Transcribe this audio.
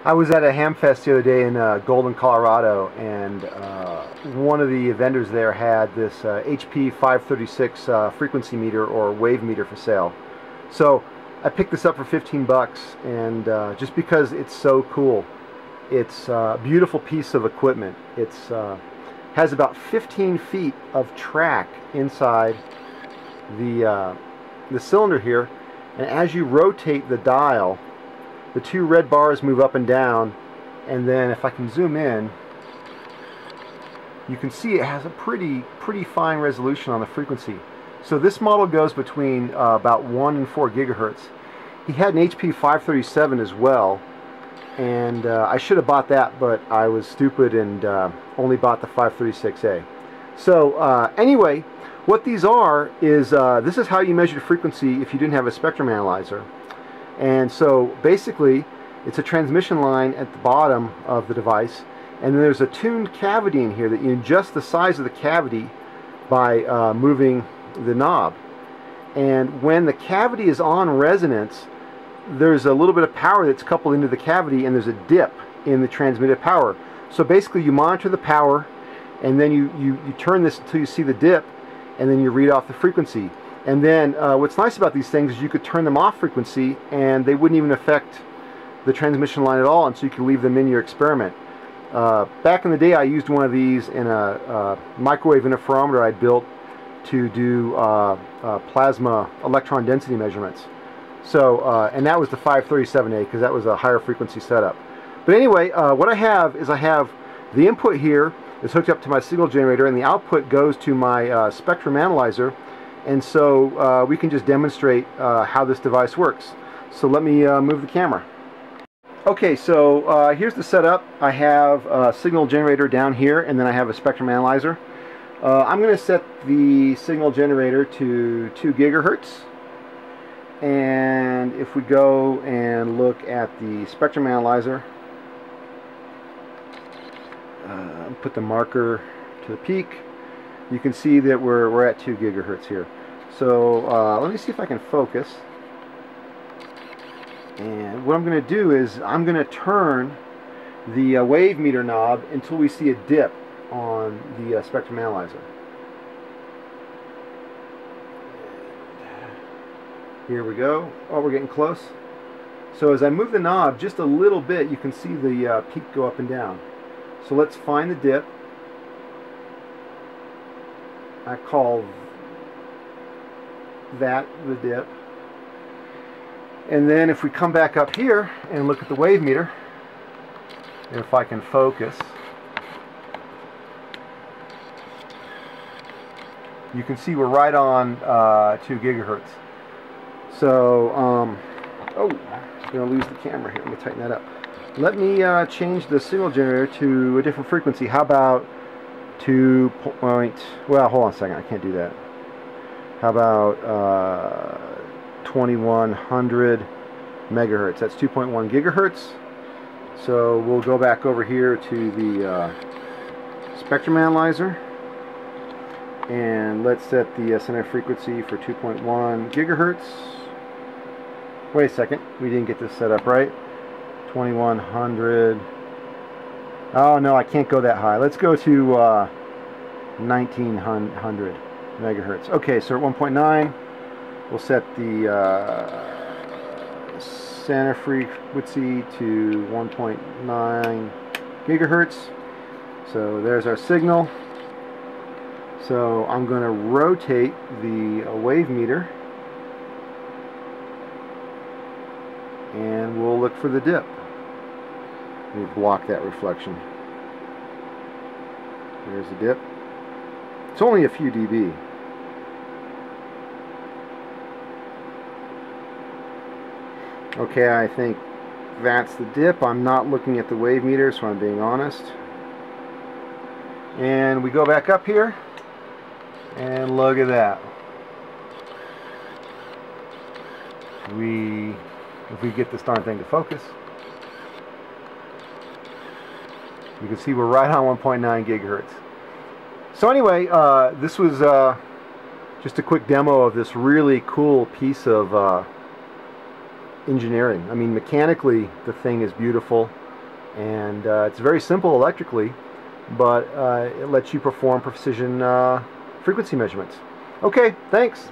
I was at a Hamfest the other day in Golden, Colorado, and one of the vendors there had this HP 536 frequency meter or wave meter for sale. So I picked this up for 15 bucks, and just because it's so cool. It's a beautiful piece of equipment. It's has about 15 feet of track inside the cylinder here, and as you rotate the dial, the two red bars move up and down, and then if I can zoom in, you can see it has a pretty fine resolution on the frequency. So this model goes between about 1 and 4 gigahertz. He had an HP 537 as well, and I should have bought that, but I was stupid and only bought the 536A. So anyway, what these are is this is how you measure frequency if you didn't have a spectrum analyzer. And so basically it's a transmission line at the bottom of the device, and then there's a tuned cavity in here that you adjust the size of the cavity by moving the knob. And when the cavity is on resonance, there's a little bit of power that's coupled into the cavity, and there's a dip in the transmitted power. So basically you monitor the power, and then you turn this until you see the dip, and then you read off the frequency. And then what's nice about these things is you could turn them off frequency and they wouldn't even affect the transmission line at all, and so you can leave them in your experiment. Back in the day I used one of these in a microwave interferometer I built to do plasma electron density measurements. So and that was the 537A because that was a higher frequency setup. But anyway, what I have is I have the input here is hooked up to my signal generator, and the output goes to my spectrum analyzer. And so we can just demonstrate how this device works. So let me move the camera. Okay, so here's the setup. I have a signal generator down here, and then I have a spectrum analyzer. I'm going to set the signal generator to 2 gigahertz. And if we go and look at the spectrum analyzer, put the marker to the peak, you can see that we're at 2 gigahertz here. So let me see if I can focus. And what I'm going to do is I'm going to turn the wave meter knob until we see a dip on the spectrum analyzer. Here we go. Oh, we're getting close. So as I move the knob just a little bit, you can see the peak go up and down. So let's find the dip. I call that the dip. And then if we come back up here and look at the wave meter, if I can focus, you can see we're right on 2 gigahertz. So, oh, I'm going to lose the camera here. Let me tighten that up. Let me change the signal generator to a different frequency. How about 2 point, well, hold on a second, I can't do that. How about 2100 megahertz? That's 2.1 gigahertz. So we'll go back over here to the spectrum analyzer, and let's set the center frequency for 2.1 gigahertz. Wait a second, we didn't get this set up right. 2100. Oh no, I can't go that high. Let's go to 1900 megahertz. Okay, so at 1.9, we'll set the center frequency to 1.9 gigahertz. So there's our signal. So I'm going to rotate the wave meter, and we'll look for the dip. Let me block that reflection. There's the dip. It's only a few dB. Okay, I think that's the dip. I'm not looking at the wave meter, so I'm being honest. And we go back up here, and look at that. If we get this darn thing to focus, you can see we're right on 1.9 gigahertz. So anyway, this was just a quick demo of this really cool piece of engineering. I mean, mechanically the thing is beautiful. And it's very simple electrically, but it lets you perform precision frequency measurements. Okay, thanks.